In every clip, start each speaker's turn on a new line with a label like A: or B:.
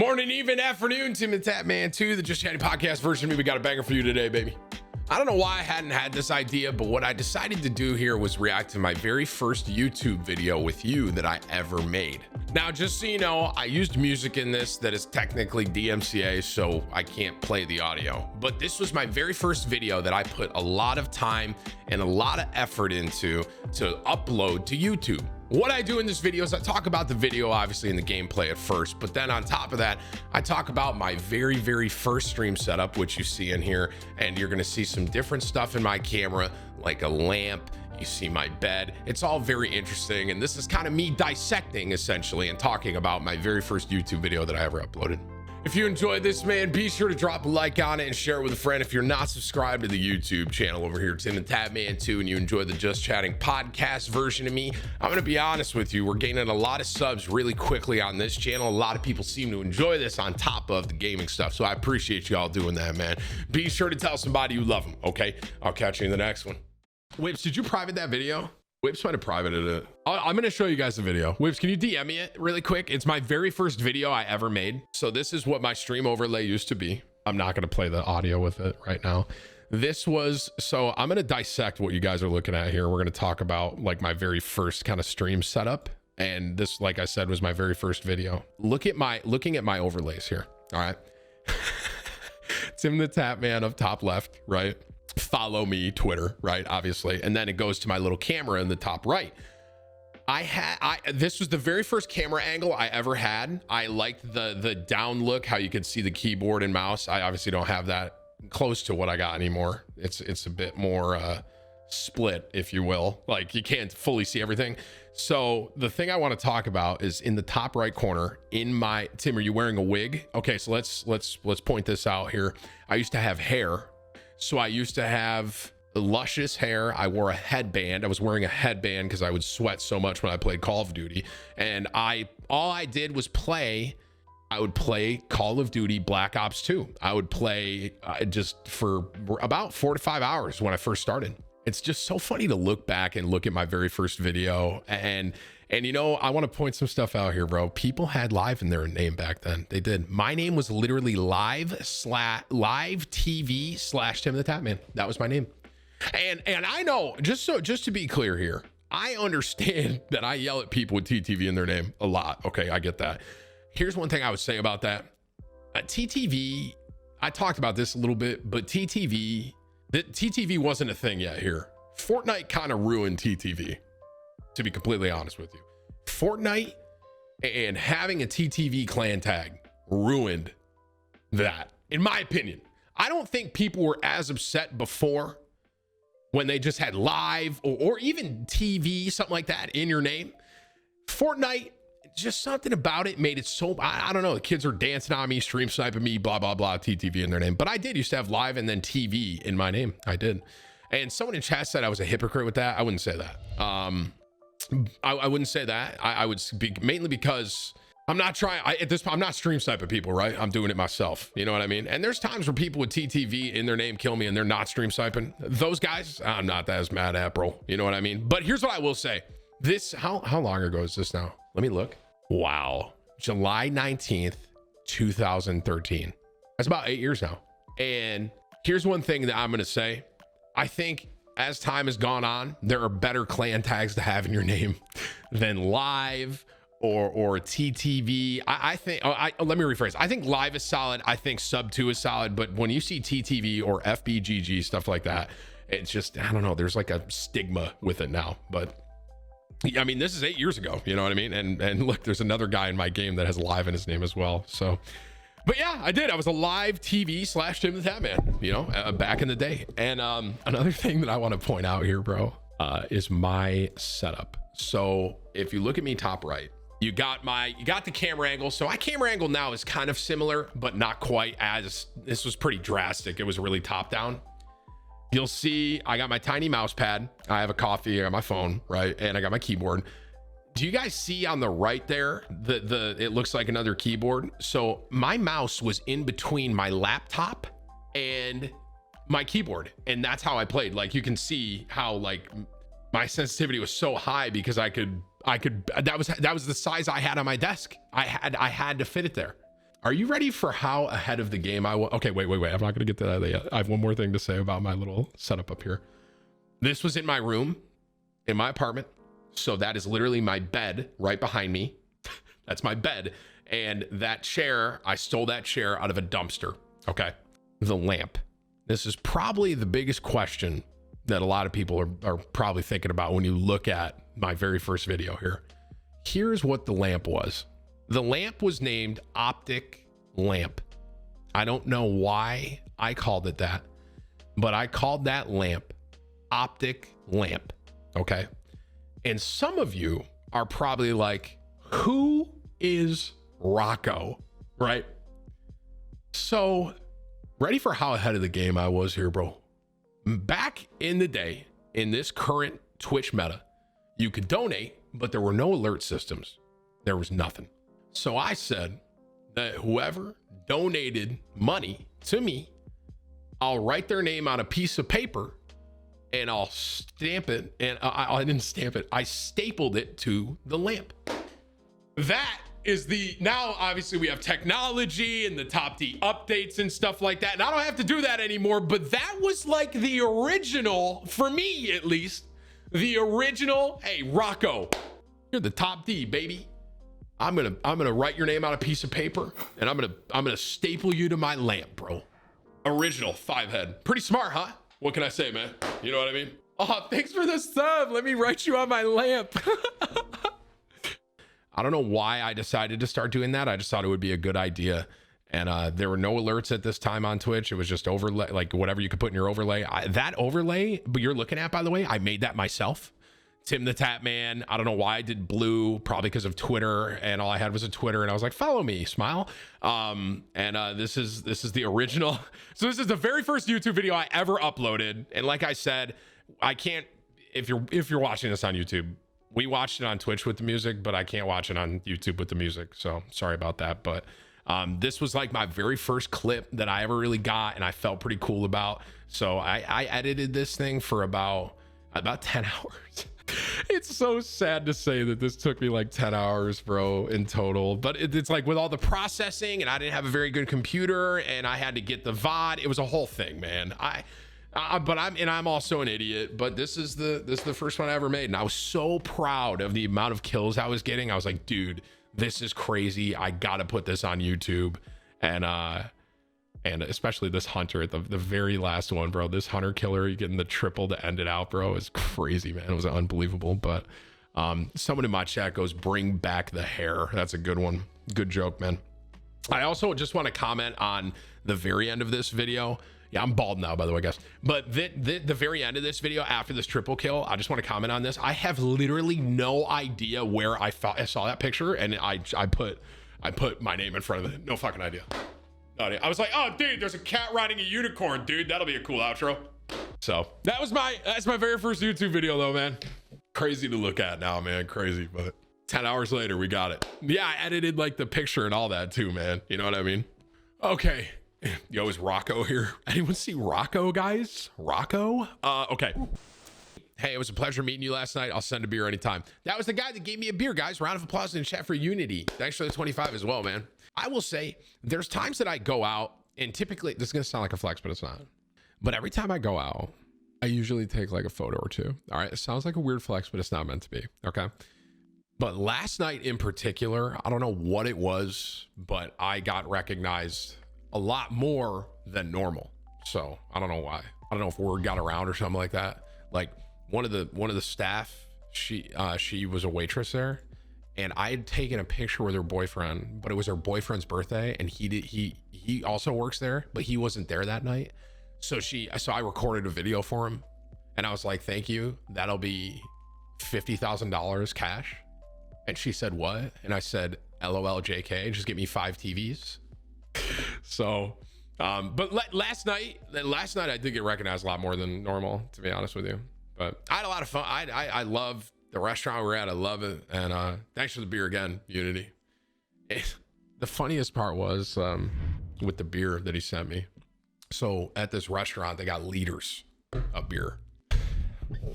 A: Morning, even afternoon, Timthetatman 2, the Just Chatting podcast version of me. We got a banger for you today, baby. I don't know why I hadn't had this idea, but what I decided to do here was react to my very first YouTube video with you that I ever made. Now, just so you know, I used music in this that is technically DMCA, so I can't play the audio. But this was my very first video that I put a lot of time and a lot of effort into to upload to YouTube. What I do in this video is I talk about the video, obviously, in the gameplay at first, but then on top of that, I talk about my very first stream setup, which you see in here, and you're gonna see some different stuff in my camera, like a lamp. You see my bed. It's all very interesting, and this is kind of me dissecting, essentially, and talking about my very first YouTube video that I ever uploaded. If you enjoyed this, man, be sure to drop a like on it and share it with a friend. If you're not subscribed to the YouTube channel over here, Timthetatman 2, and you enjoy the Just Chatting podcast version of me, I'm gonna be honest with you, we're gaining a lot of subs really quickly on this channel. A lot of people seem to enjoy this on top of the gaming stuff, so I appreciate y'all doing that, man. Be sure to tell somebody you love them, okay? I'll catch you in the next one. Whips, did you private that video? Whips might have privated it. I'm gonna show you guys the video. Whips, can you DM me it really quick? It's my very first video I ever made. So this is what my stream overlay used to be. I'm not gonna play the audio with it right now. This was, so I'm gonna dissect what you guys are looking at here. We're gonna talk about like my very first kind of stream setup. And this, like I said, was my very first video. Looking at my overlays here, all right? Timthetatman up top left, right? Follow me, Twitter, right? Obviously. And then it goes to my little camera in the top right. This was the very first camera angle I ever had. I liked the down look, how you could see the keyboard and mouse. I obviously don't have that close to what I got anymore. It's a bit more split, if you will. Like you can't fully see everything. So the thing I want to talk about is in the top right corner in my, Tim, are you wearing a wig? Okay, so let's point this out here. I used to have hair. So I used to have luscious hair. I wore a headband. I was wearing a headband because I would sweat so much when I played Call of Duty. And all I did was I would play Call of Duty Black Ops 2. I would play just for about 4 to 5 hours when I first started. It's just so funny to look back and look at my very first video. And you know, I want to point some stuff out here, bro. People had live in their name back then. They did. My name was literally live TV / Timthetatman. That was my name. And I know, just to be clear here, I understand that I yell at people with TTV in their name a lot. Okay, I get that. Here's one thing I would say about that. TTV, I talked about this a little bit, but TTV wasn't a thing yet here. Fortnite kind of ruined TTV. To be completely honest with you, Fortnite and having a TTV clan tag ruined that, in my opinion. I don't think people were as upset before when they just had live or even TV, something like that in your name. Fortnite, just something about it made it so, I don't know, the kids are dancing on me, stream sniping me, blah, blah, blah, TTV in their name. But I did used to have live and then TV in my name. I did. And someone in chat said I was a hypocrite with that. I wouldn't say that. I wouldn't say that. I would speak mainly because I'm not trying, I'm not stream sniping people, right? I'm doing it myself. You know what I mean? And there's times where people with TTV in their name kill me and they're not stream sniping. Those guys, I'm not as mad at, bro. You know what I mean? But here's what I will say. This, how long ago is this now? Let me look. Wow. July 19th, 2013. That's about 8 years now. And here's one thing that I'm going to say. I think as time has gone on, there are better clan tags to have in your name than live or TTV. I think, let me rephrase. I think live is solid. I think sub 2 is solid. But when you see TTV or FBGG, stuff like that, it's just, I don't know, there's like a stigma with it now. But I mean, this is 8 years ago, you know what I mean? And look, there's another guy in my game that has live in his name as well. So, but yeah, I did. I was a live TV / Timthetatman, you know, back in the day. And another thing that I want to point out here, bro, is my setup. So if you look at me top right, you got the camera angle. So my camera angle now is kind of similar, but not quite as, this was pretty drastic. It was really top down. You'll see I got my tiny mouse pad. I have a coffee, I got my phone, right? And I got my keyboard. Do you guys see on the right there, it looks like another keyboard? So my mouse was in between my laptop and my keyboard. And that's how I played. Like you can see how like my sensitivity was so high because I could, that was the size I had on my desk. I had to fit it there. Are you ready for how ahead of the game I was? Okay, wait. I'm not going to get to that yet. I have one more thing to say about my little setup up here. This was in my room, in my apartment. So that is literally my bed right behind me. That's my bed. And that chair, I stole that chair out of a dumpster. Okay. The lamp. This is probably the biggest question that a lot of people are probably thinking about when you look at my very first video here. Here's what the lamp was. The lamp was named Optic Lamp. I don't know why I called it that, but I called that lamp Optic Lamp. Okay. And some of you are probably like, who is Rocco? Right? So, ready for how ahead of the game I was here, bro. Back in the day, in this current Twitch meta, you could donate, but there were no alert systems. There was nothing. So I said that whoever donated money to me, I'll write their name on a piece of paper and I'll stamp it. And I didn't stamp it. I stapled it to the lamp. That is now obviously we have technology and the top D updates and stuff like that. And I don't have to do that anymore, but that was like the original, for me at least, the original, hey, Rocco, you're the top D, baby. I'm gonna write your name on a piece of paper and I'm gonna staple you to my lamp, bro. Original 5-head. Pretty smart, huh? What can I say, man? You know what I mean? Oh, thanks for the sub. Let me write you on my lamp. I don't know why I decided to start doing that. I just thought it would be a good idea. And there were no alerts at this time on Twitch. It was just overlay, like whatever you could put in your overlay. That overlay, but you're looking at, by the way, I made that myself. Timthetatman. I don't know why I did blue, probably because of Twitter, and all I had was a Twitter, and I was like, follow me, smile. This is the original. So this is the very first YouTube video I ever uploaded. And like I said, I can't, if you're watching this on YouTube, we watched it on Twitch with the music, but I can't watch it on YouTube with the music. So sorry about that. But this was like my very first clip that I ever really got, and I felt pretty cool about. So I edited this thing for about 10 hours. It's so sad to say that this took me like 10 hours, bro, in total. But it's like with all the processing, and I didn't have a very good computer, and I had to get the VOD. It was a whole thing, man. I'm also an idiot, but this is the first one I ever made, and I was so proud of the amount of kills I was getting. I was like, dude, this is crazy. I gotta put this on YouTube. And especially this hunter at the very last one, bro. This hunter killer, you getting the triple to end it out, bro, is crazy, man. It was unbelievable. But someone in my chat goes, bring back the hair. That's a good one. Good joke, man. I also just want to comment on the very end of this video. Yeah, I'm bald now, by the way, guys. But the very end of this video, after this triple kill, I just want to comment on this. I have literally no idea where I saw that picture, and I put my name in front of it. No fucking idea. I was like, oh, dude, there's a cat riding a unicorn, dude. That'll be a cool outro. So that's my very first YouTube video, though, man. Crazy to look at now, man. Crazy, but 10 hours later, we got it. Yeah, I edited like the picture and all that too, man. You know what I mean? Okay. Yo, is Rocco here? Anyone see Rocco, guys? Rocco? Okay. Hey, it was a pleasure meeting you last night. I'll send a beer anytime. That was the guy that gave me a beer, guys. Round of applause in the chat for Unity. Thanks for the 25 as well, man. I will say there's times that I go out, and typically, this is going to sound like a flex, but it's not. But every time I go out, I usually take like a photo or two. All right. It sounds like a weird flex, but it's not meant to be. Okay. But last night in particular, I don't know what it was, but I got recognized a lot more than normal. So I don't know why. I don't know if word got around or something like that. Like one of the staff, she was a waitress there, and I had taken a picture with her boyfriend, but it was her boyfriend's birthday, and he also works there, but he wasn't there that night. So I recorded a video for him, and I was like, thank you. That'll be $50,000 cash. And she said, what? And I said, LOL JK, just get me 5 TVs. So, but last night I did get recognized a lot more than normal, to be honest with you. But I had a lot of fun. I love the restaurant we're at. I love it. And thanks for the beer again, Unity. The funniest part was with the beer that he sent me. So at this restaurant, they got liters of beer.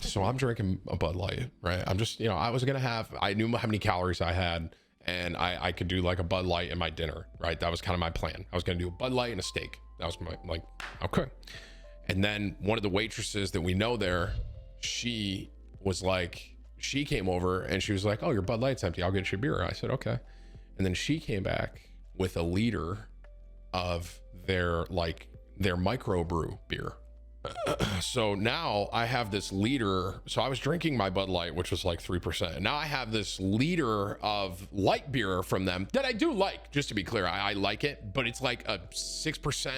A: So I'm drinking a Bud Light, right? I'm just, I was going to I knew how many calories I had, and I could do like a Bud Light in my dinner, right? That was kind of my plan. I was gonna do a Bud Light and a steak. That was my, like, okay. And then one of the waitresses that we know there, she came over and she was like, oh, your Bud Light's empty, I'll get you a beer. I said, okay. And then she came back with a liter of their microbrew beer. So now I have this liter. So I was drinking my Bud Light, which was like 3%. Now I have this liter of light beer from them that I do like, just to be clear. I like it, but it's like a 6%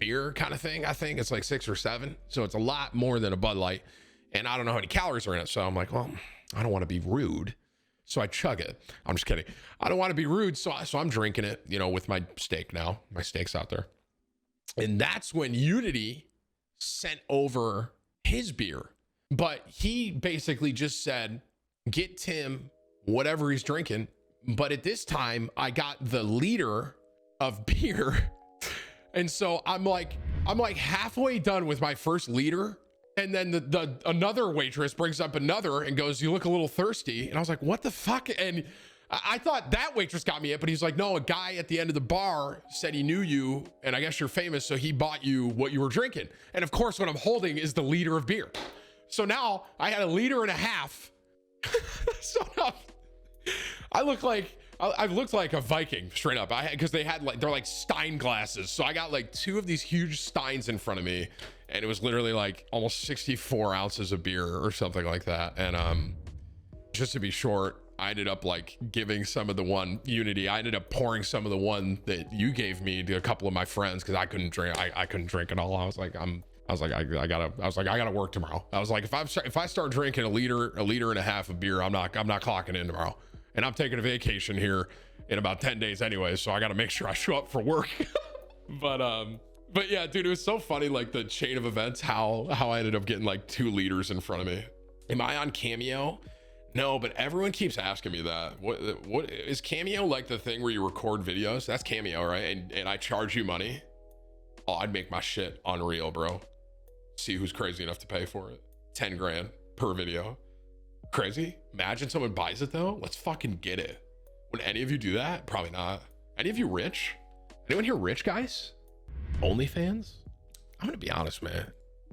A: beer kind of thing. I think it's like 6 or 7. So it's a lot more than a Bud Light. And I don't know how many calories are in it. So I'm like, well, I don't want to be rude. So I chug it. I'm just kidding. I don't want to be rude. So I'm drinking it, you know, with my steak now. My steak's out there. And that's when Unity sent over his beer, but he basically just said, get Tim whatever he's drinking. But at this time I got the liter of beer. And so I'm like halfway done with my first liter. And then the another waitress brings up another and goes, you look a little thirsty. And I was like, what the fuck? And I thought that waitress got me it, but he's like, no, a guy at the end of the bar said he knew you, and I guess you're famous, so he bought you what you were drinking. And of course, what I'm holding is the liter of beer. So now I had a liter and a half. So now I look like I've looked like a Viking straight up. Because they're like Stein glasses. So I got like 2 of these huge Steins in front of me, and it was literally like almost 64 ounces of beer or something like that. And just to be short, I ended up like giving some of the one Unity. I ended up pouring some of the one that you gave me to a couple of my friends because I couldn't drink. I couldn't drink it all. I was like, I gotta work tomorrow. I was like, if I start drinking a liter and a half of beer, I'm not clocking in tomorrow. And I'm taking a vacation here in about 10 days anyway, so I got to make sure I show up for work. But yeah, dude, it was so funny, like the chain of events, how I ended up getting like 2 liters in front of me. Am I on Cameo? No, but everyone keeps asking me that. What is Cameo, like the thing where you record videos? That's Cameo, right? And I charge you money. Oh, I'd make my shit unreal, bro. See who's crazy enough to pay for it. 10 grand per video. Crazy? Imagine someone buys it though. Let's fucking get it. Would any of you do that? Probably not. Any of you rich? Anyone here rich, guys? OnlyFans? I'm gonna be honest, man.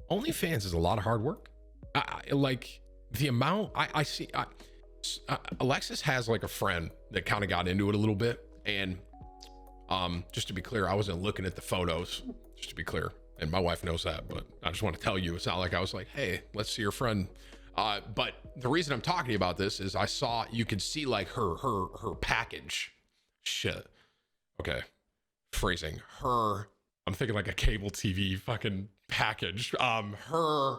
A: OnlyFans is a lot of hard work. I like the amount I see. Alexis has like a friend that kind of got into it a little bit, and just to be clear, I wasn't looking at the photos, just to be clear, and my wife knows that, but I just want to tell you, it's not like I was like, hey, let's see your friend. But the reason I'm talking about this is I saw, you could see like her package. Shit. Okay. Phrasing. Her, I'm thinking like a cable TV fucking package. Her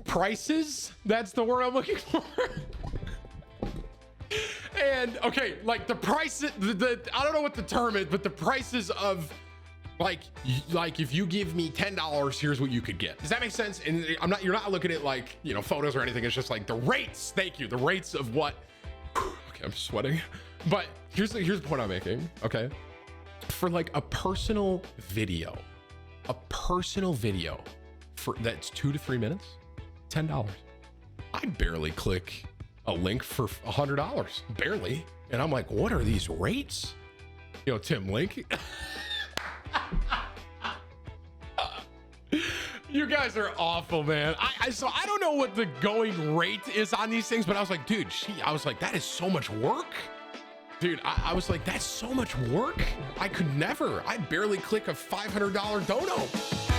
A: prices, that's the word I'm looking for. And okay, like the price, I don't know what the term is, but the prices of like if you give me $10, here's what you could get. Does that make sense? And you're not looking at like, you know, photos or anything. It's just like the rates. Thank you. The rates of what. Okay, I'm sweating. But here's the point I'm making. Okay. For like a personal video for that's 2 to 3 minutes, $10. I barely click a link for $100, barely. And I'm like, what are these rates? Yo, Tim, link. You guys are awful, man. So I don't know what the going rate is on these things, but I was like, dude, I was like, that is so much work. Dude, I was like, that's so much work. I could never. I barely click a $500 dono.